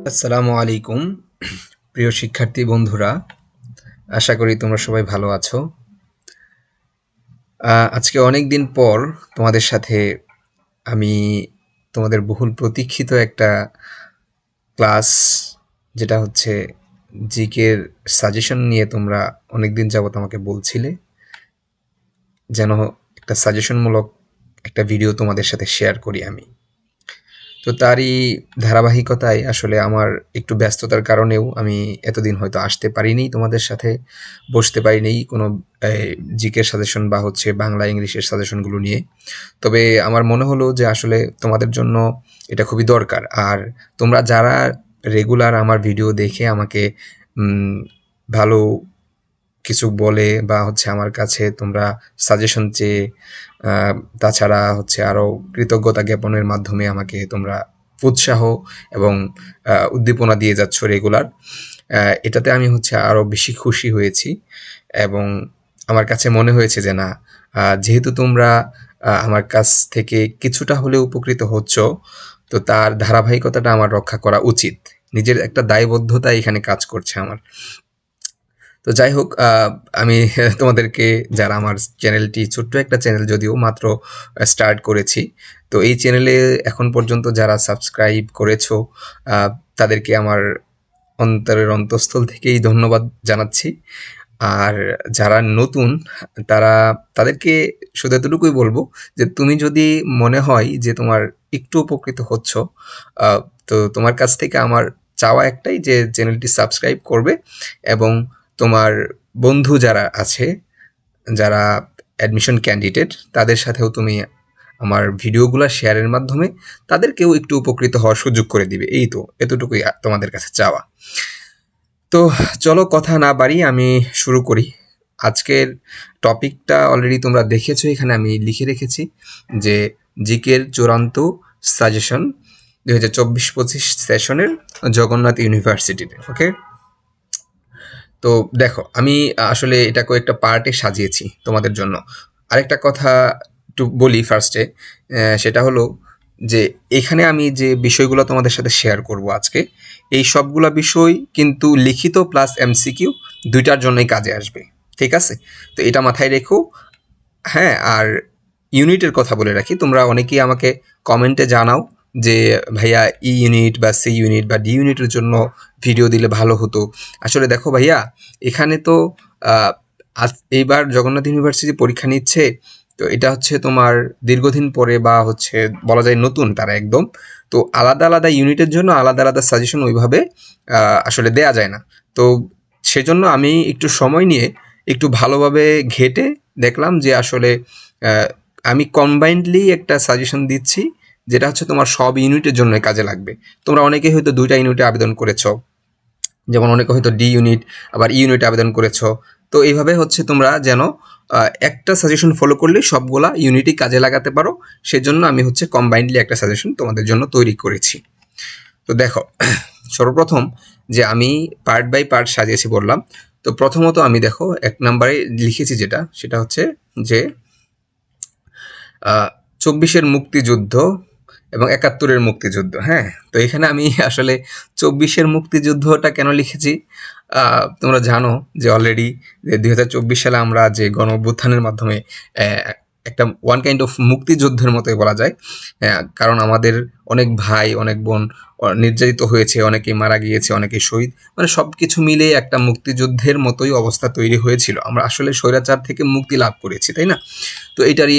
আসসালামু আলাইকুম প্রিয় শিক্ষার্থী বন্ধুরা, আশা করি তোমরা সবাই ভালো আছো। আজকে অনেক দিন পর তোমাদের সাথে আমি তোমাদের বহুল প্রতীক্ষিত একটা ক্লাস, যেটা হচ্ছে জিকের সাজেশন নিয়ে তোমরা অনেক দিন যাবত আমাকে বলছিলে যেন একটা সাজেশনমূলক একটা ভিডিও তোমাদের সাথে শেয়ার করি আমি। তো তারই ধারাবাহিকতায় আসলে আমার একটু ব্যস্ততার কারণেও আমি এতদিন হয়তো আসতে পারিনি, তোমাদের সাথে বসতে পারিনি কোনো জিকের সাজেশন বা হচ্ছে বাংলা ইংলিশের সাজেশনগুলো নিয়ে। তবে আমার মনে হলো যে আসলে তোমাদের জন্য এটা খুবই দরকার। আর তোমরা যারা রেগুলার আমার ভিডিও দেখে আমাকে ভালো কিছু বলে বা হচ্ছে আমার কাছে তোমরা সাজেশন চেয়ে তাছাড়া হচ্ছে আরও কৃতজ্ঞতা জ্ঞাপনের মাধ্যমে আমাকে তোমরা উৎসাহ এবং উদ্দীপনা দিয়ে যাচ্ছ রেগুলার, এটাতে আমি হচ্ছে আরও বেশি খুশি হয়েছি। এবং আমার কাছে মনে হয়েছে যে না, যেহেতু তোমরা আমার কাছ থেকে কিছুটা হলেও উপকৃত হচ্ছ, তো তার ধারাবাহিকতাটা আমার রক্ষা করা উচিত। নিজের একটা দায়বদ্ধতা এখানে কাজ করছে আমার। তো যাই হোক, আমি তোমাদেরকে, যারা আমার চ্যানেলটি, ছোট্ট একটা চ্যানেল যদিও মাত্র স্টার্ট করেছি, তো এই চ্যানেলে এখন পর্যন্ত যারা সাবস্ক্রাইব করেছো তাদেরকে আমার অন্তরের অন্তঃস্থল থেকেই ধন্যবাদ জানাচ্ছি। আর যারা নতুন তাদেরকে শুধু এতটুকুই বলবো যে তুমি যদি মনে হয় যে তোমার একটু উপকৃত হচ্ছ, তো তোমার কাছ থেকে আমার চাওয়া একটাই যে চ্যানেলটি সাবস্ক্রাইব করবে এবং তোমার বন্ধু যারা আছে, যারা অ্যাডমিশন ক্যান্ডিডেট, তাদের সাথেও তুমি আমার ভিডিওগুলো শেয়ারের মাধ্যমে তাদেরকেও একটু উপকৃত হওয়ার সুযোগ করে দিবে। এই তো, এতটুকুই তোমাদের কাছে চাওয়া। তো চলো কথা না বাড়িয়ে আমি শুরু করি। আজকের টপিকটা অলরেডি তোমরা দেখেছো, এখানে আমি লিখে রেখেছি যে জিকের চূড়ান্ত সাজেশন 2024-25 সেশনের জগন্নাথ ইউনিভার্সিটিতে। ওকে, তো দেখো, আমি আসলে এটা কয়েকটা পার্টে সাজিয়েছি তোমাদের জন্য। আরেকটা কথা একটু বলি ফার্স্টে, সেটা হলো যে এখানে আমি যে বিষয়গুলো তোমাদের সাথে শেয়ার করব আজকে, এই সবগুলা বিষয় কিন্তু লিখিত প্লাস এমসিকিউ দুইটার জন্যই কাজে আসবে। ঠিক আছে? তো এটা মাথায় রেখো। হ্যাঁ, আর ইউনিটের কথা বলে রাখি, তোমরা অনেকেই আমাকে কমেন্টে জানাও যে ভাইয়া ই ইউনিট বা সি ইউনিট বা ডি ইউনিটের জন্য ভিডিও দিলে ভালো হতো। আসলে দেখো ভাইয়া, এখানে তো এইবার জগন্নাথ ইউনিভার্সিটি পরীক্ষা নিচ্ছে, তো এটা হচ্ছে তোমার দীর্ঘদিন পরে বা হচ্ছে বলা যায় নতুন তারা একদম। তো আলাদা আলাদা ইউনিটের জন্য আলাদা আলাদা সাজেশন ওইভাবে আসলে দেয়া যায় না। তো সেজন্য আমি একটু সময় নিয়ে একটু ভালোভাবে ঘেটে দেখলাম যে আসলে আমি কম্বাইন্ডলি একটা সাজেশন দিচ্ছি, যেটা হচ্ছে তোমার সব ইউনিটের জন্য কাজে লাগবে। তোমরা অনেকেই হয়তো 2টা ইউনিটে আবেদন করেছো, যেমন অনেকে হয়তো ডি ইউনিট আবার ই ইউনিটে আবেদন করেছো। তো এইভাবে হচ্ছে তোমরা যেন একটা সাজেশন ফলো করলে সবগুলা ইউনিটই কাজে লাগাতে পারো, সেজন্য আমি হচ্ছে কম্বাইন্ডলি একটা সাজেশন তোমাদের জন্য তৈরি করেছি। তো দেখো, সর্বপ্রথম যে আমি পার্ট বাই পার্ট সাজিয়েছি বললাম। তো প্রথমত আমি দেখো 1 নম্বরে লিখেছি যেটা, সেটা হচ্ছে যে 24-এর মুক্তিযুদ্ধ এবং 71-এর মুক্তিযুদ্ধ। হ্যাঁ, তো এখানে আমি আসলে 24-এর মুক্তিযুদ্ধটা কেন লিখেছি, তোমরা জানো যে অলরেডি যে 2024 সালে আমরা যে গণ অভ্যুত্থানের মাধ্যমে একটা ওয়ান কাইন্ড অফ মুক্তিযুদ্ধের মতোই বলা যায়। কারণ আমাদের অনেক ভাই, অনেক বোন নির্যাতিত হয়েছে, অনেকেই মারা গিয়েছে, অনেকেই শহীদ, মানে সব কিছু মিলে একটা মুক্তিযুদ্ধের মতোই অবস্থা তৈরি হয়েছিল। আমরা আসলে স্বৈরাচার থেকে মুক্তি লাভ করেছি, তাই না? তো এটারই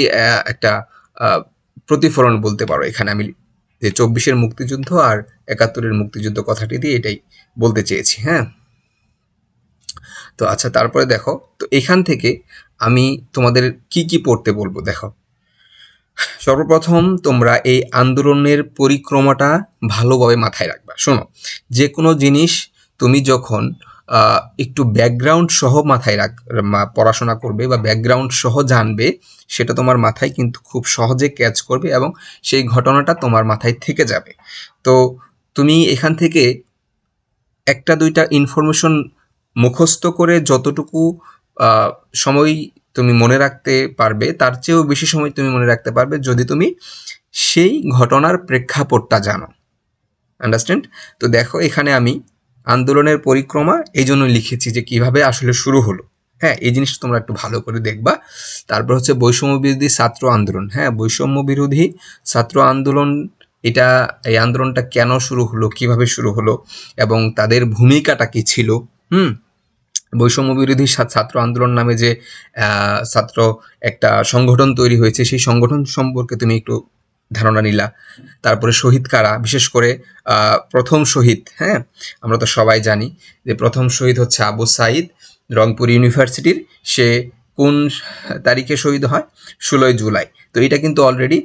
একটা প্রতিফলন বলতে পারো এখানে আমি, যে 24-এর মুক্তিযুদ্ধ আর 71-এর মুক্তিযুদ্ধ কথাটি দিয়ে এটাই বলতে চেয়েছি। হ্যাঁ, তো আচ্ছা, তারপরে দেখো, তো এখান থেকে আমি তোমাদের কি কি পড়তে বলবো। দেখো, সর্বপ্রথম তোমরা এই আন্দোলনের পরিক্রমাটা ভালোভাবে মাথায় রাখবা। শোনো, যে কোনো জিনিস তুমি যখন একটু ব্যাকগ্রাউন্ড সহ মাথায় পড়াশোনা করবে বা ব্যাকগ্রাউন্ড সহ জানবে, সেটা তোমার মাথায় কিন্তু খুব সহজে ক্যাচ করবে এবং সেই ঘটনাটা তোমার মাথায় থেকে যাবে। তো তুমি এখান থেকে একটা দুইটা ইনফরমেশন মুখস্থ করে যতটুকু সময় তুমি মনে রাখতে পারবে, তার চেয়েও বেশি সময় তুমি মনে রাখতে পারবে যদি তুমি সেই ঘটনার প্রেক্ষাপটটা জানো। আন্ডারস্ট্যান্ড? তো দেখো এখানে আমি আন্দোলনের পরিক্রমা এই জন্য লিখেছি যে কিভাবে আসলে শুরু হলো। হ্যাঁ, এই জিনিসটা তোমরা একটু ভালো করে দেখবা। তারপর হচ্ছে বৈষম্য বিরোধী ছাত্র আন্দোলন। হ্যাঁ, বৈষম্য বিরোধী ছাত্র আন্দোলন, এটা এই আন্দোলনটা কেন শুরু হলো, কিভাবে শুরু হলো এবং তাদের ভূমিকাটা কি ছিল। হুম, বৈষম্য বিরোধী ছাত্র আন্দোলন নামে যে ছাত্র একটা সংগঠন তৈরি হয়েছে, সেই সংগঠন সম্পর্কে তুমি একটু ধারণা নিলা। তারপরে শহীদ কারা, বিশেষ করে প্রথম শহীদ, হ্যাঁ আমরা তো সবাই জানি যে প্রথম শহীদ হচ্ছে আবু সাইদ রংপুর ইউনিভার্সিটির। সে কোন তারিখে শহীদ হয়? 16ই জুলাই। তো এটা কিন্তু অলরেডি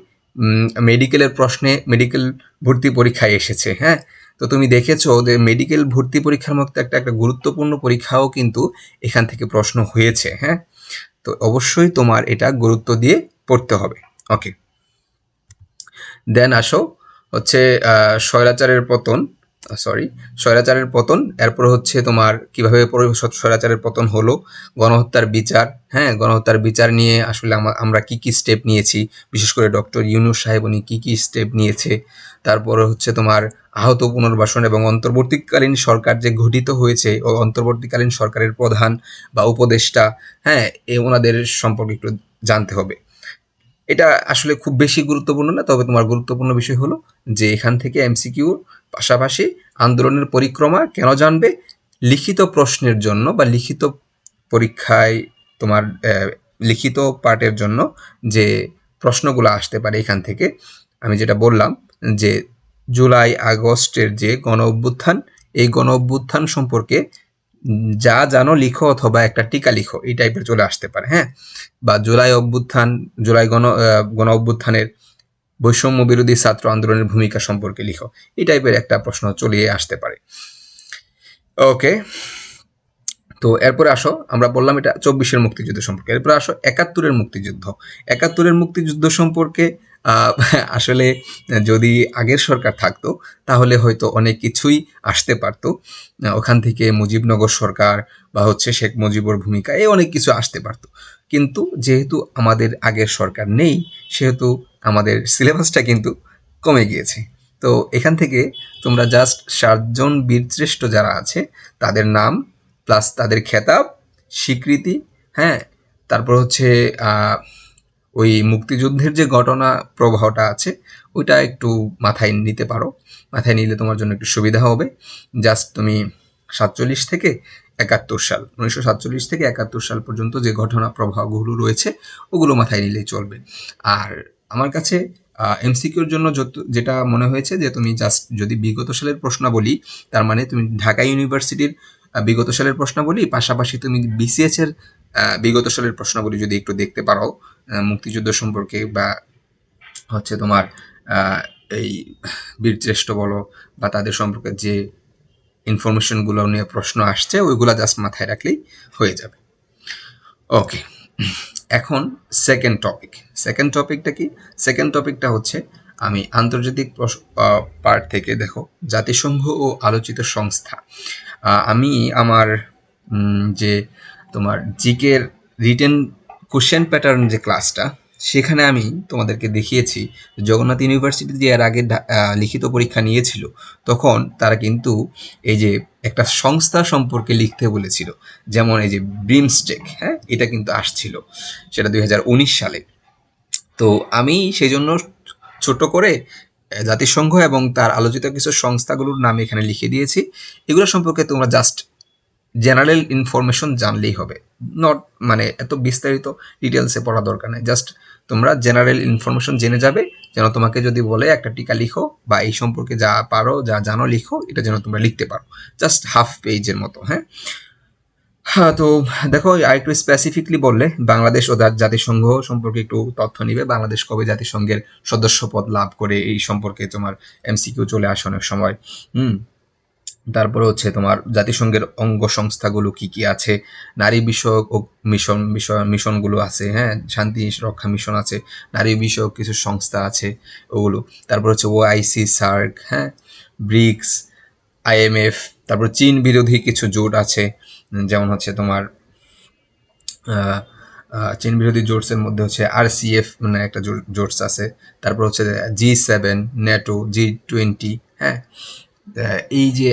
মেডিকেলের প্রশ্নে, মেডিকেল ভর্তি পরীক্ষায় এসেছে। হ্যাঁ, তো তুমি দেখেছো যে মেডিকেল ভর্তি পরীক্ষার মতো একটা একটা গুরুত্বপূর্ণ পরীক্ষাও কিন্তু এখান থেকে প্রশ্ন হয়েছে। হ্যাঁ, তো অবশ্যই তোমার এটা গুরুত্ব দিয়ে পড়তে হবে। ওকে, দেন আসো হচ্ছে স্বৈরাচারের পতন, স্বৈরাচারের পতন। এরপর হচ্ছে তোমার কিভাবে স্বৈরাচারের পতন হলো, গণহত্যার বিচার। হ্যাঁ, গণহত্যার বিচার নিয়ে আসলে আমরা কি কি স্টেপ নিয়েছি, বিশেষ করে ডক্টর ইউনূস সাহেব উনি কি কি স্টেপ নিয়েছে। তারপরে হচ্ছে তোমার আহত পুনর্বাসন এবং অন্তর্বর্তীকালীন সরকার যে গঠিত হয়েছে, ও অন্তর্বর্তীকালীন সরকারের প্রধান বা উপদেষ্টা, হ্যাঁ ওনাদের সম্পর্কে একটু জানতে হবে। এটা আসলে খুব বেশি গুরুত্বপূর্ণ না, তবে তোমার গুরুত্বপূর্ণ বিষয় হলো যে এখান থেকে এমসিকিউ পাশাপাশি আন্দোলনের পরিক্রমা কেন জানবে, লিখিত প্রশ্নের জন্য বা লিখিত পরীক্ষায় তোমার লিখিত পার্টের জন্য যে প্রশ্নগুলো আসতে পারে এখান থেকে, আমি যেটা বললাম যে জুলাই আগস্টের যে গণ অভ্যুত্থান, এই গণ অভ্যুত্থান সম্পর্কে যা জানো লিখো অথবা একটা টিকা লিখো, এই টাইপের চলে আসতে পারে। হ্যাঁ, বা জুলাই অভ্যুত্থান, জুলাই গণ অভ্যুত্থানের বৈষম্য বিরোধী ছাত্র আন্দোলনের ভূমিকা সম্পর্কে লিখো, এই টাইপের একটা প্রশ্ন চলে আসতে পারে। ওকে, তো এরপরে আসো, আমরা বললাম এটা 24-এর মুক্তিযুদ্ধ সম্পর্কে। এরপরে আসো 71-এর মুক্তিযুদ্ধ। 71-এর মুক্তিযুদ্ধ সম্পর্কে আসলে যদি আগের সরকার থাকতো তাহলে হয়তো অনেক কিছুই আসতে পারতো। ওখান থেকে মুজিবনগর সরকার বা হচ্ছে শেখ মুজিবুর ভূমিকা, এই অনেক কিছু আসতে পারতো। কিন্তু যেহেতু আমাদের আগের সরকার নেই, সেহেতু আমাদের সিলেবাসটা কিন্তু কমে গিয়েছে। তো এখান থেকে তোমরা জাস্ট 7 জন বীরশ্রেষ্ঠ যারা আছে তাদের নাম প্লাস তাদের খেতাব, স্বীকৃতি, হ্যাঁ তারপর হচ্ছে ওই মুক্তিযুদ্ধের যে ঘটনা প্রবাহটা আছে ওইটা একটু মাথায় নিতে পারো। মাথায় নিলে তোমার জন্য একটু সুবিধা হবে। জাস্ট তুমি 47 থেকে 71 সাল, 1947 থেকে 71 সাল পর্যন্ত যে ঘটনা প্রবাহগুলো রয়েছে ওগুলো মাথায় নিলেই চলবে। আর আমার কাছে এমসিকিউর জন্য যেটা মনে হয়েছে যে তুমি জাস্ট যদি বিগত সালের প্রশ্নাবলী, তার মানে তুমি ঢাকা ইউনিভার্সিটির বিগত সালের প্রশ্নাবলী, পাশাপাশি তুমি বিসিএস এর বিগত সালের প্রশ্নাবলী যদি একটু দেখতে পারো মুক্তিযুদ্ধ সম্পর্কে, বা হচ্ছে তোমার এই বীরশ্রেষ্ঠ বলো বা তাদের সম্পর্কে যে ইনফরমেশনগুলো নিয়ে প্রশ্ন আসছে ওইগুলো জাস্ট মাথায় রাখলেই হয়ে যাবে। ওকে, এখন সেকেন্ড টপিকটা কি? সেকেন্ড টপিকটা হচ্ছে আমি আন্তর্জাতিক পার্ট থেকে, দেখো জাতিসংঘ ও আলোচিত সংস্থা। আমি আমার যে তোমার জিকের রিটেন কোশ্চেন প্যাটার্ন যে ক্লাসটা, সেখানে আমি তোমাদেরকে দেখিয়েছি জগন্নাথ ইউনিভার্সিটি যে এর আগে লিখিত পরীক্ষা নিয়েছিল, তখন তারা কিন্তু এই যে একটা সংস্থা সম্পর্কে লিখতে বলেছিল, যেমন এই যে ব্রিমস্টেক, হ্যাঁ এটা কিন্তু আসছিল, সেটা 2019 সালে। তো আমি সেই জন্য ছোট করে জাতিসংঘ এবং তার আলোচিত কিছু সংস্থাগুলোর নাম এখানে লিখে দিয়েছি। এগুলো সম্পর্কে তোমরা জাস্ট জেনারেল ইনফরমেশন জানলেই হবে, নট মানে এত বিস্তারিত ডিটেলসে পড়া দরকার নেই। জাস্ট তোমরা জেনারেল ইনফরমেশন জেনে যাবে, যেন তোমাকে যদি বলে একটা টিকা লিখো বা এই সম্পর্কে যা পারো যা জানো লিখো, এটা যেন তোমরা লিখতে পারো, জাস্ট হাফ পেজের মতো। হ্যাঁ, হ্যাঁ, তো দেখো আরেকটু স্পেসিফিকলি বললে বাংলাদেশ ও জাতিসংঘ সম্পর্কে একটু তথ্য নিবে। বাংলাদেশ কবে জাতিসংঘের সদস্যপদ লাভ করে, এই সম্পর্কে তোমার এমসিকিউ চলে আসে অনেক সময়। তারপরে হচ্ছে তোমার জাতিসংঘের অঙ্গ সংস্থাগুলো কি কি আছে, নারী বিষয়ক ও মিশনগুলো আছে। হ্যাঁ, শান্তি রক্ষা মিশন আছে, নারী বিষয়ক কিছু সংস্থা আছে ওগুলো। তারপর হচ্ছে ওআইসি, সার্ক, হ্যাঁ, ব্রিক্স, আইএমএফ। তারপর চীন বিরোধী কিছু জোট আছে, যেমন হচ্ছে তোমার চীন বিরোধী জোটসের মধ্যে হচ্ছে আরসিএফ মানে একটা জোটস আছে। তারপর হচ্ছে G7, নেটো, G20, হ্যাঁ, এই যে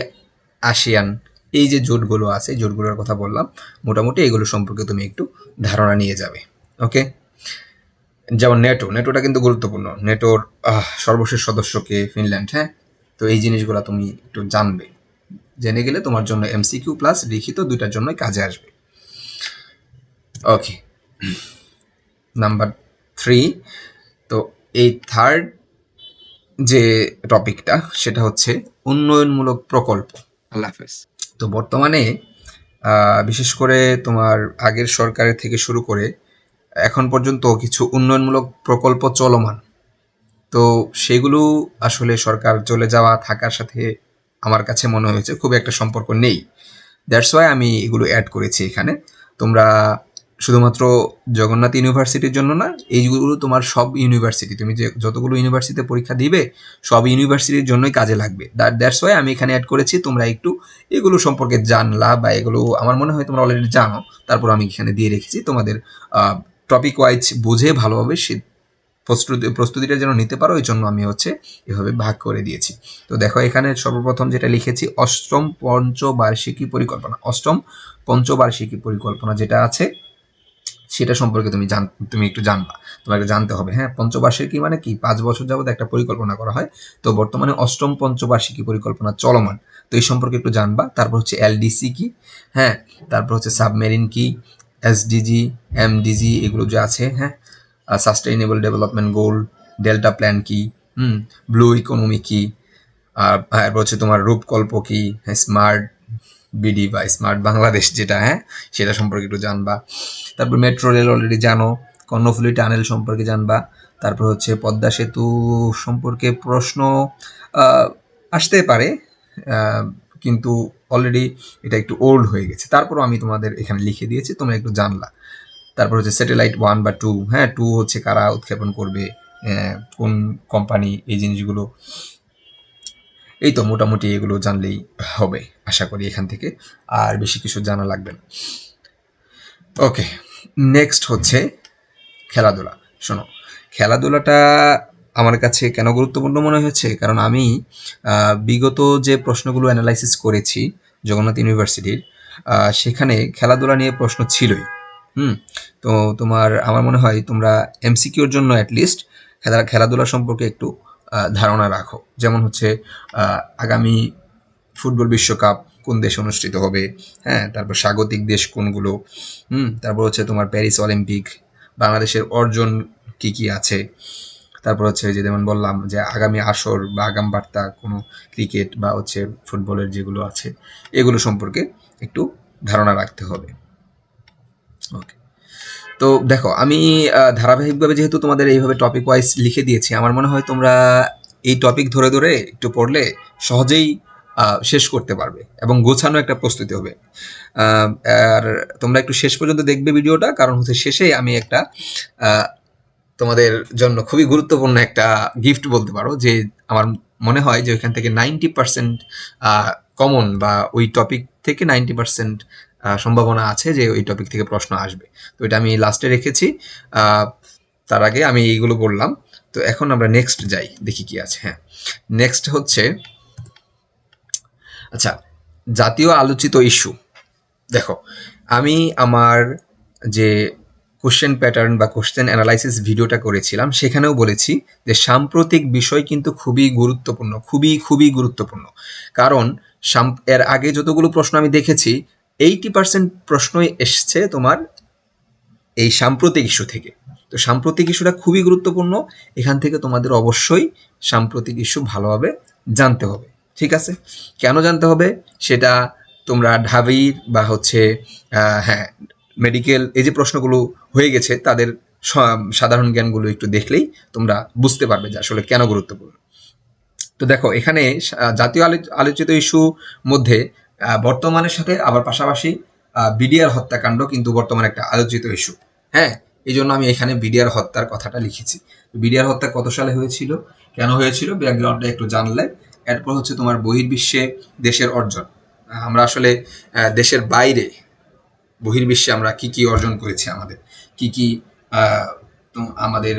আসিয়ান, এই যে জোটগুলো আছে, জোটগুলোর কথা বললাম, মোটামুটি এগুলো সম্পর্কে তুমি একটু ধারণা নিয়ে যাবে। ওকে, যেমন নেটোটা কিন্তু গুরুত্বপূর্ণ। নেটোর সর্বশেষ সদস্য কে? ফিনল্যান্ড। হ্যাঁ, তো এই জিনিসগুলো তুমি একটু জানবে, জেনে গেলে তোমার জন্য এমসিকিউ প্লাস লিখিত দুইটার জন্যই কাজে আসবে। ওকে, নাম্বার 3। তো এই থার্ড যে টপিকটা, সেটা হচ্ছে উন্নয়নমূলক প্রকল্প। আল্লাহ হাফেজ। তো বর্তমানে বিশেষ করে তোমার আগের সরকারের থেকে শুরু করে এখন পর্যন্ত কিছু উন্নয়নমূলক প্রকল্প চলমান। তো সেগুলো আসলে সরকার চলে যাওয়া থাকার সাথে আমার কাছে মনে হয়েছে খুব একটা সম্পর্ক নেই। দ্যাটস ওয়াই আমি এগুলো অ্যাড করেছি এখানে। তোমরা শুধুমাত্র জগন্নাথ ইউনিভার্সিটির জন্য না, এইগুলো তোমার সব ইউনিভার্সিটি, তুমি যে যতগুলো ইউনিভার্সিটিতে পরীক্ষা দিবে সব ইউনিভার্সিটির জন্যই কাজে লাগবে। দ্যাটস ওয়াই আমি এখানে অ্যাড করেছি। তোমরা একটু এগুলো সম্পর্কে জানলা, বা এগুলো আমার মনে হয় তোমরা অলরেডি জানো, তারপর আমি এখানে দিয়ে রেখেছি তোমাদের টপিক ওয়াইজ বুঝে ভালোভাবে সে প্রস্তুতিটা যেন নিতে পারো, এই জন্য আমি হচ্ছে এভাবে ভাগ করে দিয়েছি। তো দেখো এখানে সর্বপ্রথম যেটা লিখেছি, অষ্টম পঞ্চবার্ষিকী পরিকল্পনা। অষ্টম পঞ্চবার্ষিকী পরিকল্পনা যেটা আছে সেটা সম্পর্কে তুমি একটু জানবা, তোমাকে জানতে হবে। হ্যাঁ, পঞ্চবার্ষিকী মানে কি? 5 বছর যাবত একটা পরিকল্পনা করা হয়। তো বর্তমানে অষ্টম পঞ্চবার্ষিকী পরিকল্পনা চলমান। তো এই সম্পর্কে একটু জানবা। তারপর হচ্ছে এলডিসি কি, হ্যাঁ, তারপর হচ্ছে সাবমেরিন কি, এসডিজি, এমডিজি, এগুলো যে আছে, হ্যাঁ, sustainable development goal, delta plan কি, ব্লু ইকোনমি কি, আর এরপর হচ্ছে তোমার রূপকল্প কি, হ্যাঁ, স্মার্ট বিডি বা স্মার্ট বাংলাদেশ যেটা, হ্যাঁ, সেটা সম্পর্কে একটু জানবা। তারপর মেট্রো রেল অলরেডি জানো, কর্ণফুলী টানেল সম্পর্কে জানবা। তারপর হচ্ছে পদ্মা সেতু সম্পর্কে প্রশ্ন আসতে পারে, আহ, কিন্তু অলরেডি এটা একটু ওল্ড হয়ে গেছে, তারপরও আমি তোমাদের এখানে লিখে দিয়েছি, তোমরা একটু জানলা। তারপর হচ্ছে স্যাটেলাইট 1 বা 2, হ্যাঁ, 2 হচ্ছে কারা উৎক্ষেপণ করবে, কোন কোম্পানি, এই জিনিসগুলো। এই তো মোটামুটি এগুলো জানলেই হবে আশা করি এখান থেকে, আর বেশি কিছু জানা লাগবে না। ওকে, নেক্সট হচ্ছে খেলাধুলা। শোনো, খেলাধুলাটা আমার কাছে কেন গুরুত্বপূর্ণ মনে হয়েছে, কারণ আমি বিগত যে প্রশ্নগুলো অ্যানালাইসিস করেছি জগন্নাথ ইউনিভার্সিটির, সেখানে খেলাধুলা নিয়ে প্রশ্ন ছিলই। তো তোমার, আমার মনে হয় তোমরা এমসিকিউর জন্য অ্যাটলিস্ট খেলাধুলা সম্পর্কে একটু ধারণা রাখো। যেমন হচ্ছে আগামী ফুটবল বিশ্বকাপ কোন দেশে অনুষ্ঠিত হবে, হ্যাঁ, তারপর স্বাগতিক দেশ কোনগুলো, তারপর হচ্ছে তোমার প্যারিস অলিম্পিক, বাংলাদেশের অর্জন কি কি আছে, তারপর হচ্ছে যে যেমন বললাম যে আগামী আসর বা আগাম বার্তা কোনো ক্রিকেট বা হচ্ছে ফুটবলের যেগুলো আছে, এগুলো সম্পর্কে একটু ধারণা রাখতে হবে। ওকে, তো দেখো আমি ধারাবাহিকভাবে যেহেতু তোমাদের এইভাবে টপিক ওয়াইজ লিখে দিয়েছি, আমার মনে হয় তোমরা এই টপিক ধরে ধরে একটু পড়লে সহজেই শেষ করতে পারবে এবং গোছানো একটা প্রস্তুতি হবে। আর তোমরা একটু শেষ পর্যন্ত দেখবে ভিডিওটা, কারণ হচ্ছে শেষে আমি একটা তোমাদের জন্য খুবই গুরুত্বপূর্ণ একটা গিফট বলতে পারো, যে আমার মনে হয় যে ওইখান থেকে 90% কমন, বা ওই টপিক থেকে 90% সম্ভাবনা আছে যে ওই টপিক থেকে প্রশ্ন আসবে। তো এটা আমি লাস্টে রেখেছি। তার আগে আমি এইগুলো বললাম। তো এখন আমরা নেক্সট যাই, দেখি কি আছে। হ্যাঁ, নেক্সট হচ্ছে, আচ্ছা, জাতীয় আলোচিত ইস্যু। দেখো, আমি আমার যে কোশ্চেন প্যাটার্ন বা কোশ্চেন অ্যানালাইসিস ভিডিওটা করেছিলাম, সেখানেও বলেছি যে সাম্প্রতিক বিষয় কিন্তু খুবই গুরুত্বপূর্ণ, খুবই খুবই গুরুত্বপূর্ণ। কারণ এর আগে যতগুলো প্রশ্ন আমি দেখেছি, 80% প্রশ্নই এসছে তোমার এই সাম্প্রতিক ইস্যু থেকে। তো সাম্প্রতিক ইস্যুটা খুবই গুরুত্বপূর্ণ, এখান থেকে তোমাদের অবশ্যই সাম্প্রতিক ইস্যু ভালোভাবে জানতে হবে। ঠিক আছে, কেন জানতে হবে সেটা তোমরা ঢাবির বা হচ্ছে হ্যাঁ, মেডিকেল, এই যে প্রশ্নগুলো হয়ে গেছে তাদের সাধারণ জ্ঞানগুলো একটু দেখলেই তোমরা বুঝতে পারবে যে আসলে কেন গুরুত্বপূর্ণ। তো দেখো এখানে জাতীয় আলোচিত ইস্যু মধ্যে বর্তমানের সাথে আবার পাশাপাশি বিডিআর হত্যাকাণ্ড কিন্তু বর্তমানে একটা আলোচিত ইস্যু। হ্যাঁ, এই জন্য আমি এখানে বিডিআর হত্যার কথাটা লিখেছি। বিডিআর হত্যা কত সালে হয়েছিল, কেন হয়েছিল, ব্যাকগ্রাউন্ডটা একটু জানলে। এরপর হচ্ছে তোমার বহির্বিশ্বে দেশের অর্জন। আমরা আসলে দেশের বাইরে বহির্বিশ্বে আমরা কি কি অর্জন করেছি, আমাদের কি কি আমাদের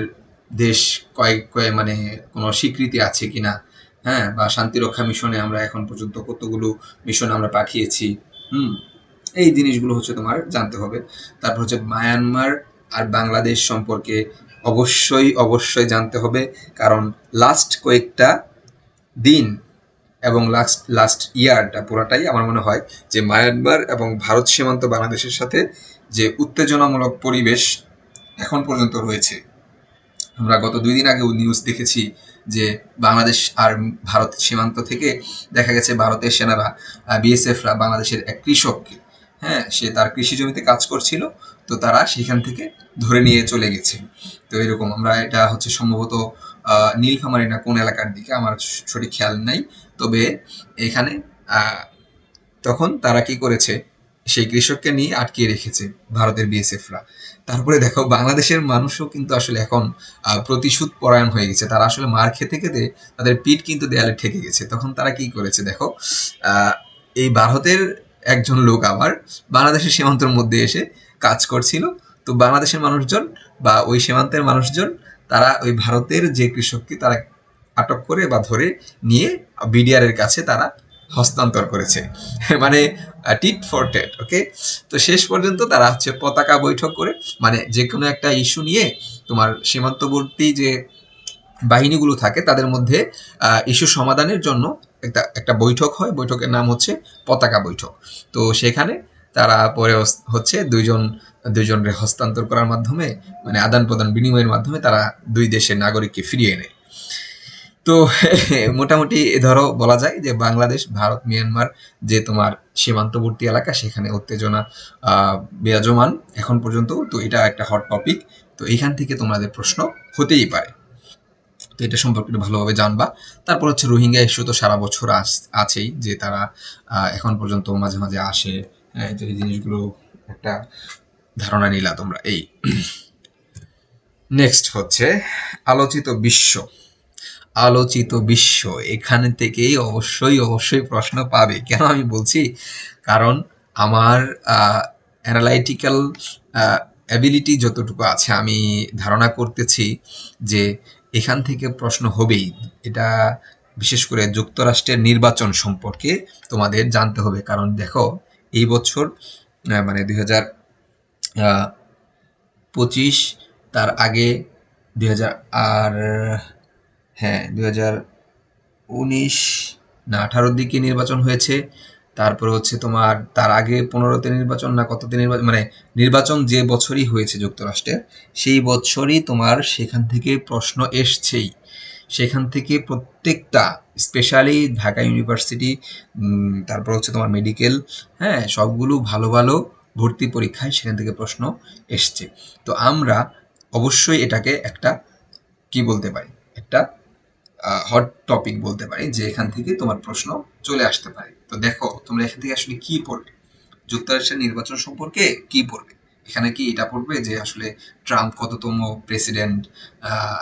দেশ কয়েক মানে কোনো স্বীকৃতি আছে কিনা, হ্যাঁ, বা শান্তিরক্ষা মিশনে আমরা এখন পর্যন্ত কতগুলো মিশন আমরা পাঠিয়েছি। হুম, এই জিনিসগুলো হচ্ছে তোমার জানতে হবে। তারপর হচ্ছে মায়ানমার আর বাংলাদেশ সম্পর্কে অবশ্যই অবশ্যই জানতে হবে, কারণ লাস্ট কয়েকটা দিন এবং লাস্ট লাস্ট ইয়ারটা পুরাটাই আমার মনে হয় যে মায়ানমার এবং ভারত সীমান্ত বাংলাদেশের সাথে যে উত্তেজনামূলক পরিবেশ এখন পর্যন্ত রয়েছে। আমরা গত ২ দিন আগেও নিউজ দেখেছি যে বাংলাদেশ আর ভারত সীমান্ত থেকে দেখা গেছে ভারতের সেনারা, বিএসএফরা বাংলাদেশের এক কৃষককে, হ্যাঁ, সে তার কৃষি জমিতে কাজ করছিল, তো তারা সেখান থেকে ধরে নিয়ে চলে গেছে। তো এরকম আমরা এটা হচ্ছে সম্ভবত নীলফামারী না কোন এলাকার দিকে আমার সঠিক খেয়াল নাই। তবে এখানে আহ, তখন তারা কি করেছে, সেই কৃষককে নিয়ে আটকিয়ে রেখেছে ভারতের বিএসএফরা। তারপরে দেখো বাংলাদেশের মানুষও কিন্তু আসলে এখন প্রতিশোধ পরায়ণ হয়ে গেছে। তারা আসলে মার খেতে খেতে তাদের পিঠ কিন্তু দেয়ালে ঠেকে গেছে। তখন তারা কি করেছে দেখো, আহ, এই ভারতের একজন লোক আবার বাংলাদেশের সীমান্তের মধ্যে এসে কাজ করছিল। তো বাংলাদেশের মানুষজন বা ওই সীমান্তের মানুষজন তারা ওই ভারতের যে কৃষককে তারা আটক করে বা ধরে নিয়ে বিডিআর এর কাছে তারা হস্তান্তর করেছে। মানে টিট ফর টেট, ওকে। তো শেষ পর্যন্ত তারা হচ্ছে পতাকা বৈঠক করে, মানে যে কোনো একটা ইস্যু নিয়ে তোমার সীমান্তবর্তী যে বাহিনীগুলো থাকে তাদের মধ্যে ইস্যু সমাধানের জন্য একটা একটা বৈঠক হয়। বৈঠকের নাম হচ্ছে পতাকা বৈঠক। তো সেখানে তারা পরে হচ্ছে দুইজনের হস্তান্তর করার মাধ্যমে, মানে আদান প্রদান বিনিময়ের মাধ্যমে তারা দুই দেশের নাগরিককে ফিরিয়ে এনে। তো মোটামুটি ধরো বলা যায় যে বাংলাদেশ, ভারত, মিয়ানমার যে তোমার সীমান্তবর্তী এলাকা সেখানে উত্তেজনা বিরাজমান এখন পর্যন্ত। তো এটা একটা হট টপিক। তো এখান থেকে তোমাদের প্রশ্ন হতেই পারে। তো এটা সম্পর্কে একটু ভালোভাবে জানবা। তারপর হচ্ছে রোহিঙ্গা ইস্যু তো সারা বছর আছেই, যে তারা এখন পর্যন্ত মাঝে মাঝে আসে। হ্যাঁ, তো এই জিনিসগুলো একটা ধারণা নিলা তোমরা। এই নেক্সট হচ্ছে আলোচিত বিশ্ব। আলোচিত বিশ্ব, এখানে থেকেই অবশ্যই অবশ্যই প্রশ্ন পাবে। কেন আমি বলছি, কারণ আমার অ্যানালাইটিক্যাল অ্যাবিলিটি যতটুকু আছে আমি ধারণা করতেছি যে এখান থেকে প্রশ্ন হবেই। এটা বিশেষ করে যুক্তরাষ্ট্রের নির্বাচন সম্পর্কে তোমাদের জানতে হবে, কারণ দেখো এই বছর মানে ২০২৫, তার আগে ২০০০ আর হ্যাঁ ২০১৯ না ১৮ দিকে নির্বাচন হয়েছে। তারপরে হচ্ছে তোমার তার আগে ১৫তে নির্বাচন না কততে নির্বাচন, মানে নির্বাচন যে বছরই হয়েছে যুক্তরাষ্ট্রের, সেই বছরই তোমার সেখান থেকে প্রশ্ন এসছেই। সেখান থেকে প্রত্যেকটা, স্পেশালি ঢাকা ইউনিভার্সিটি, তারপর হচ্ছে তোমার মেডিকেল, হ্যাঁ, সবগুলো ভালো ভালো ভর্তি পরীক্ষায় সেখান থেকে প্রশ্ন এসছে। তো আমরা অবশ্যই এটাকে একটা কি বলতে পারি, একটা হট টপিক বলতে পারি, যে এখান থেকে তোমার প্রশ্ন চলে আসতে পারে। তো দেখো তোমরা এখান থেকে আসলে কি পড়বে, যুক্তরাষ্ট্রের নির্বাচন সম্পর্কে কি পড়বে। এখানে কি এটা পড়বে যে আসলে ট্রাম্প কততম প্রেসিডেন্ট,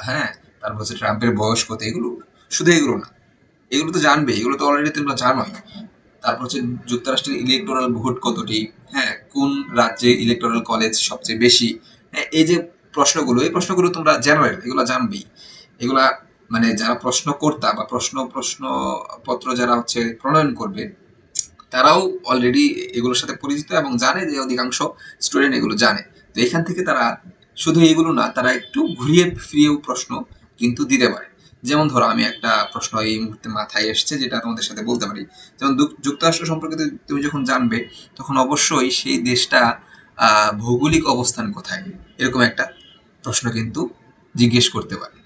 হ্যাঁ, তারপর হচ্ছে ট্রাম্পের বয়স কত, এগুলো শুধু এগুলো না, এগুলো তো জানবে, এগুলো তো অলরেডি তোমরা জানোই। তারপর হচ্ছে যুক্তরাষ্ট্রের ইলেকটোরাল ভোট কতটি, হ্যাঁ, কোন রাজ্যে ইলেকটোরাল কলেজ সবচেয়ে বেশি, হ্যাঁ, এই যে প্রশ্নগুলো, এই প্রশ্নগুলো তোমরা জেনারেল, এগুলো জানবেই। এগুলা মানে যারা প্রশ্নকর্তা বা প্রশ্নপত্র যারা হচ্ছে প্রণয়ন করবে, তারাও অলরেডি এগুলোর সাথে পরিচিত এবং জানে যে অধিকাংশ স্টুডেন্ট এগুলো জানে। তো এখান থেকে তারা শুধু এগুলো না, তারা একটু ঘুরিয়ে ফিরিয়েও প্রশ্ন কিন্তু দিতে পারে। যেমন ধরো আমি একটা প্রশ্ন এই মুহূর্তে মাথায় এসছে যেটা তোমাদের সাথে বলতে পারি। যেমন যুক্তরাষ্ট্র সম্পর্কে তুমি যখন জানবে, তখন অবশ্যই সেই দেশটা ভৌগোলিক অবস্থান কোথায়, এরকম একটা প্রশ্ন কিন্তু জিজ্ঞেস করতে পারে।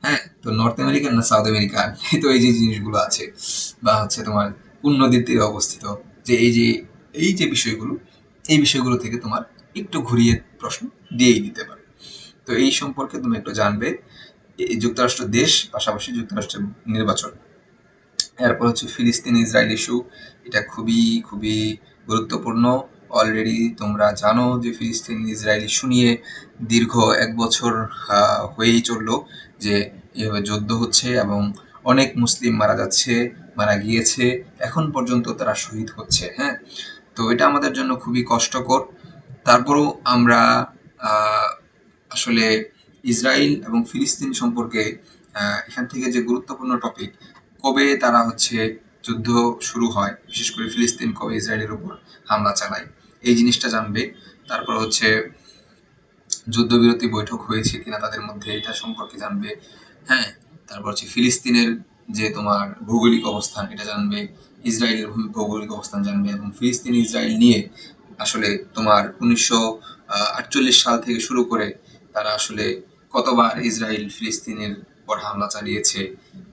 হ্যাঁ, তো নর্থ আমেরিকান না সাউথ আমেরিকান, তো এই যে জিনিসগুলো আছে, বা হচ্ছে তোমার কোন নদীর তীরে অবস্থিত, যে এই যে বিষয়গুলো, এই বিষয়গুলো থেকে তোমার একটু ঘুরিয়ে প্রশ্ন দিয়েই দিতে পারে। তো এই সম্পর্কে তুমি একটু জানবে। এই যুক্তরাষ্ট্র দেশ, পাশাপাশি যুক্তরাষ্ট্রের নির্বাচন। এরপর হচ্ছে ফিলিস্তিন ইসরায়েল ইস্যু। এটা খুবই খুবই গুরুত্বপূর্ণ। অলরেডি তোমরা জানো যে ফিলিস্তিন ইসরায়েল ইস্যু নিয়ে দীর্ঘ ১ বছর হয়েই চললো যে এভাবে যুদ্ধ হচ্ছে এবং অনেক মুসলিম মারা যাচ্ছে, মারা গিয়েছে, এখন পর্যন্ত তারা শহীদ হচ্ছে। হ্যাঁ, তো এটা আমাদের জন্য খুবই কষ্টকর। তারপরেও আমরা আসলে ইসরায়েল এবং ফিলিস্তিন সম্পর্কে এখান থেকে যে গুরুত্বপূর্ণ টপিক, কবে তারা হচ্ছে যুদ্ধ শুরু হয়, বিশেষ করে ফিলিস্তিন কবে ইসরায়েলের উপর হামলা চালায়, এই জিনিসটা জানবে। তারপর হচ্ছে যুদ্ধবিরতি বৈঠক হয়েছে কিনা তাদের মধ্যে, এটা সম্পর্কে জানবে। হ্যাঁ, তারপর হচ্ছে ফিলিস্তিনের যে তোমার ভৌগোলিক অবস্থান এটা জানবে, ইসরায়েলের ভৌগোলিক অবস্থান জানবে, এবং ফিলিস্তিন ইসরায়েল নিয়ে আসলে তোমার 1948 সাল থেকে শুরু করে তারা আসলে কতবার ইসরায়েল ফিলিস্তিনের উপর হামলা চালিয়েছে,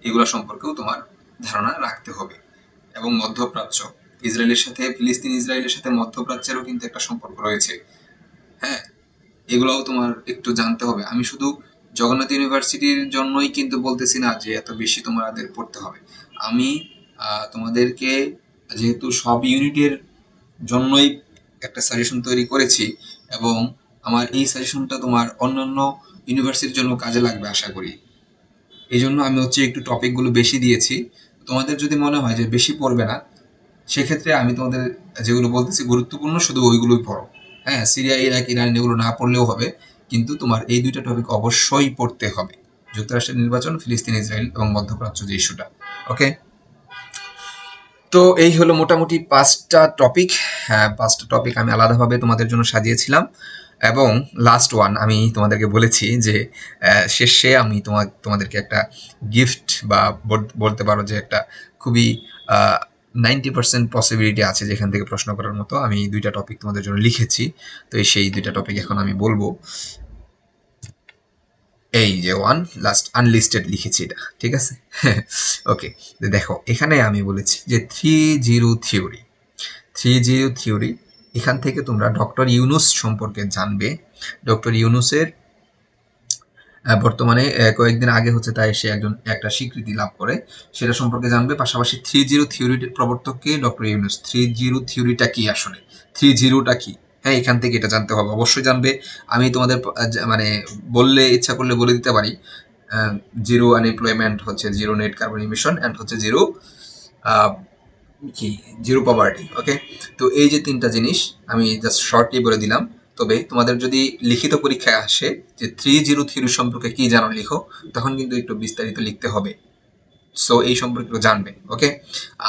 এগুলো সম্পর্কেও তোমার ধারণা রাখতে হবে। এবং মধ্যপ্রাচ্য, ইসরায়েলের সাথে মধ্যপ্রাচ্যেরও কিন্তু একটা সম্পর্ক রয়েছে। হ্যাঁ, এগুলাও তোমার একটু জানতে হবে। আমি শুধু জগন্নাথ ইউনিভার্সিটির জন্যই কিন্তু বলতেছি না যে এত বেশি তোমাদের পড়তে হবে। আমি তোমাদেরকে যেহেতু সব ইউনিটের জন্যই একটা সাজেশন তৈরি করেছি, এবং আমার এই সাজেশনটা তোমার অন্যান্য ইউনিভার্সিটির জন্য কাজে লাগবে আশা করি। এই জন্য আমি হচ্ছে একটু টপিকগুলো বেশি দিয়েছি। তোমাদের যদি মনে হয় যে বেশি পড়বে না, সেক্ষেত্রে আমি তোমাদের যেগুলো বলতেছি গুরুত্বপূর্ণ শুধু ওইগুলোই পড়ো। হ্যাঁ, সিরিয়া, ইরাক, ইরান এগুলো না পড়লেও হবে, কিন্তু তোমার এই দুইটা টপিক অবশ্যই পড়তে হবে: যুক্তরাষ্ট্রের নির্বাচন, ফিলিস্তিন ইসরায়েল এবং মধ্যপ্রাচ্য যে ইস্যুটা। ওকে, তো এই হলো মোটামুটি 5টা টপিক। হ্যাঁ, 5টা টপিক আমি আলাদাভাবে তোমাদের জন্য সাজিয়েছিলাম। এবং লাস্ট ওয়ান আমি তোমাদেরকে বলেছি যে শেষে আমি তোমাদেরকে একটা গিফট, বা বলতে পারো যে একটা খুবই 90% পসিবিলিটি আছে যেখান থেকে প্রশ্ন করার মতো। আমি 2টা টপিক তোমাদের জন্য লিখেছি, তো সেই 2টা টপিক এখন আমি বলবো। এই যে ওয়ান লাস্ট আনলিস্টেড লিখেছি এটা, ঠিক আছে? ওকে, দেখো এখানে আমি বলেছি যে 3-0 থিওরি। 3-0 থিওরি, এখান থেকে তোমরা ডক্টর ইউনুস সম্পর্কে জানবে। ডক্টর ইউনুসের বর্তমানে কয়েকদিন আগে হচ্ছে তাই সে একটা স্বীকৃতি লাভ করে, সেটা সম্পর্কে জানবে। পাশাপাশি 3-0 থিওরির প্রবর্তক কে? ডক্টর ইউনুস। 3-0 থিওরিটা কি আসলে, 3-0টা কি? হ্যাঁ, এখান থেকে এটা জানতে হবে, অবশ্যই জানবে। আমি তোমাদের মানে বললে, ইচ্ছা করলে বলে দিতে পারি, জিরো আনএমপ্লয়মেন্ট হচ্ছে zero net carbon emission, and হচ্ছে জিরো কি জিরো পভার্টি। ওকে, তো এই যে 3টা জিনিস আমি জাস্ট শর্টলি বলে দিলাম। তবে তোমাদের যদি লিখিত পরীক্ষায় আসে যে 3-0 থিওরি সম্পর্কে কি জানো লিখো, তখন কিন্তু একটু বিস্তারিত লিখতে হবে। সো এই সম্পর্কে জানবে। ওকে,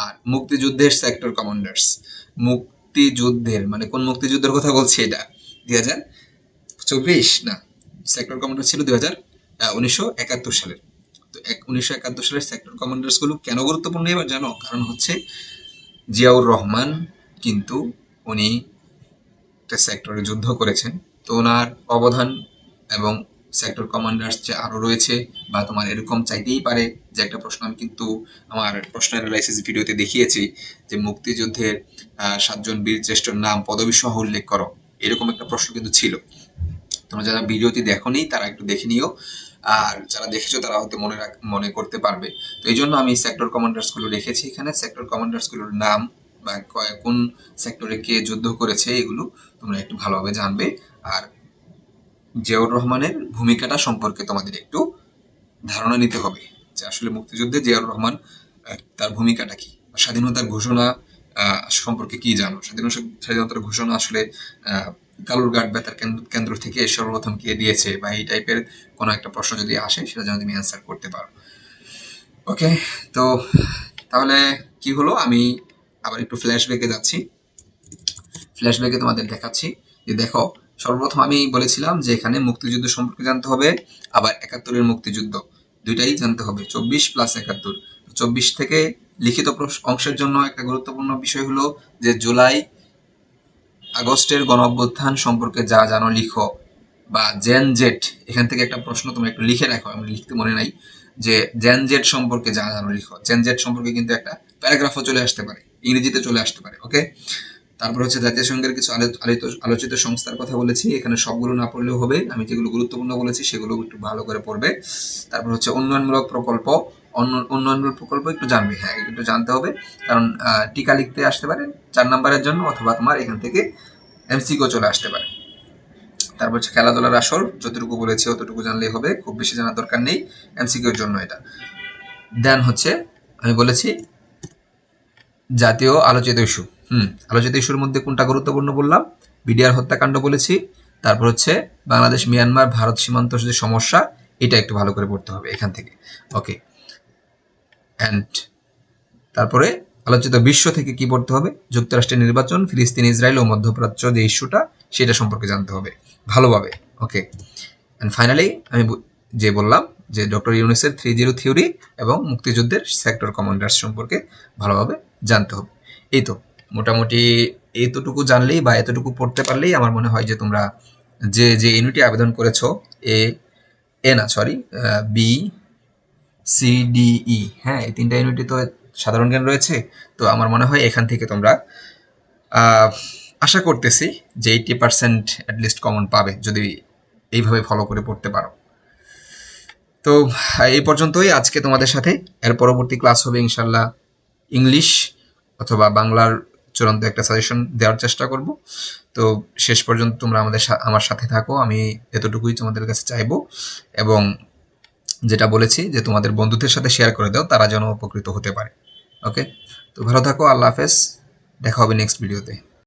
আর মুক্তিযুদ্ধের সেক্টর কমান্ডার্স, মুক্তিযুদ্ধের মানে কোন মুক্তিযুদ্ধের কথা বলছি, এটা 2024 না, সেক্টর কমান্ডার ছিল 1971 সালের। তো 1971 সালের সেক্টর কমান্ডার্স গুলো কেন গুরুত্বপূর্ণ এবার জানো? কারণ হচ্ছে জিয়াউর রহমান কিন্তু উনি একটা সেক্টরে যুদ্ধ করেছেন, তো ওনার অবদান এবং সেক্টর কমান্ডার্স যে আরও রয়েছে, বা তোমার এরকম চাইতেই পারে যে একটা প্রশ্ন, আমি কিন্তু আমার প্রশ্ন অ্যানালাইসিস ভিডিওতে দেখিয়েছি যে মুক্তিযুদ্ধের 7জন বীর শ্রেষ্ঠর নাম পদবী সহ উল্লেখ করো, এরকম একটা প্রশ্ন কিন্তু ছিল। তোমরা যারা ভিডিওটি দেখোনি তারা একটু দেখে নিও, আর যারা দেখেছো তারা হয়তো মনে করতে পারবে। তো এই জন্য আমি সেক্টর কমান্ডার্স গুলো রেখেছি এখানে। সেক্টর কমান্ডার্স গুলোর নাম বা কোন সেক্টরে কে যুদ্ধ করেছে এগুলো তোমরা একটু ভালোভাবে জানবে। আর জিয়াউর রহমানের ভূমিকাটা সম্পর্কে তোমাদের একটু ধারণা নিতে হবে যে আসলে মুক্তিযুদ্ধে জিয়াউর রহমান তার ভূমিকাটা কি। স্বাধীনতার ঘোষণা সম্পর্কে কি জানো? স্বাধীনতার ঘোষণা আসলে কালুরঘাট বেতার কেন্দ্র থেকে সর্বপ্রথম কে দিয়েছে, বা এই টাইপের কোনো একটা প্রশ্ন যদি আসে সেটা যেন তুমি অ্যান্সার করতে পারো। ওকে, তো তাহলে কি হলো, আমি আবার একটু ফ্ল্যাশব্যাকে যাচ্ছি। ফ্ল্যাশব্যাকে তোমাদের দেখাচ্ছি যে দেখো, সর্বপ্রথম আমি বলেছিলাম যে এখানে মুক্তিযুদ্ধ সম্পর্কে জানতে হবে, আবার 71-এর মুক্তিযুদ্ধ দুইটাই জানতে হবে, 24 + 71। 24 থেকে লিখিত অংশের জন্য একটা গুরুত্বপূর্ণ বিষয় হলো যে জুলাই আগস্টের গণঅভ্যুত্থান সম্পর্কে যা জানো লিখো, বা জেন জেট, এখান থেকে একটা প্রশ্ন তুমি একটু লিখে রাখো, আমি লিখতে মনে নাই, যে জেন জেট সম্পর্কে যা জানো লিখো। জেন জেট সম্পর্কে কিন্তু একটা প্যারাগ্রাফও চলে আসতে পারে, ইংরেজিতে চলে আসতে পারে। ওকে, তারপর হচ্ছে জাতিসংঘের কিছু আলোচিত সংস্থার কথা বলেছি, এখানে সবগুলো না পড়লেও হবে, আমি যেগুলো গুরুত্বপূর্ণ বলেছি সেগুলো একটু ভালো করে পড়বে। তারপর হচ্ছে উন্নয়নমূলক প্রকল্প, উন্নয়নমূলক প্রকল্প একটু জানবে, হ্যাঁ একটু জানতে হবে, কারণ টিকা লিখতে আসতে পারে 4 নম্বরের জন্য, অথবা তোমার এখান থেকে এমসিকিউ চলে আসতে পারে। তারপর হচ্ছে খেলাধুলার আসর, যতটুকু বলেছি অতটুকু জানলেই হবে, খুব বেশি জানার দরকার নেই এমসিকিউর জন্য এটা। দেন হচ্ছে আমি বলেছি জাতীয় আলোচিত ইস্যু। আলোচিত ইস্যুর মধ্যে কোনটা গুরুত্বপূর্ণ বললাম? বিডিআর হত্যাকাণ্ড বলেছি। তারপর হচ্ছে বাংলাদেশ মিয়ানমার ভারত সীমান্ত যে সমস্যা, এটা একটু ভালো করে পড়তে হবে এখান থেকে। ওকে, অ্যান্ড তারপরে আলোচিত বিশ্ব থেকে কি পড়তে হবে? যুক্তরাষ্ট্রের নির্বাচন, ফিলিস্তিন, ইসরায়েল ও মধ্যপ্রাচ্য যে ইস্যুটা সেটা সম্পর্কে জানতে হবে ভালোভাবে। ওকে, অ্যান্ড ফাইনালি আমি যে বললাম যে ডক্টর ইউনুসের 3-0 থিওরি এবং মুক্তিযুদ্ধের সেক্টর কমান্ডার্স সম্পর্কে ভালোভাবে জানতে হবে। এই তো মোটামুটি এতটুকু জানলেই বা এতটুকু পড়তে পারলেই আমার মনে হয় যে তোমরা যে ইউনিটে আবেদন করেছো, এ এ না sorry, B C D E, হ্যাঁ এই 3টা ইউনিটে তো সাধারণ জ্ঞান রয়েছে। তো আমার মনে হয় এখান থেকে তোমরা আহ, আশা করতেছি যে 80% অ্যাটলিস্ট কমন পাবে যদি এইভাবে ফলো করে পড়তে পারো। তো এই পর্যন্তই আজকে তোমাদের সাথে। এর পরবর্তী ক্লাস হবে ইনশাল্লাহ ইংলিশ অথবা বাংলার চূড়ান্ত একটা সাজেশন দেওয়ার চেষ্টা করব। তো শেষ পর্যন্ত তোমরা আমার সাথে থাকো, আমি এতটুকুই তোমাদের কাছে চাইবো। এবং যেটা বলেছি যে তোমাদের বন্ধুদের সাথে শেয়ার করে দাও, তারা যেন উপকৃত হতে পারে। ওকে, তো ভালো থাকো, আল্লাহ হাফেজ, দেখা হবে নেক্সট ভিডিওতে।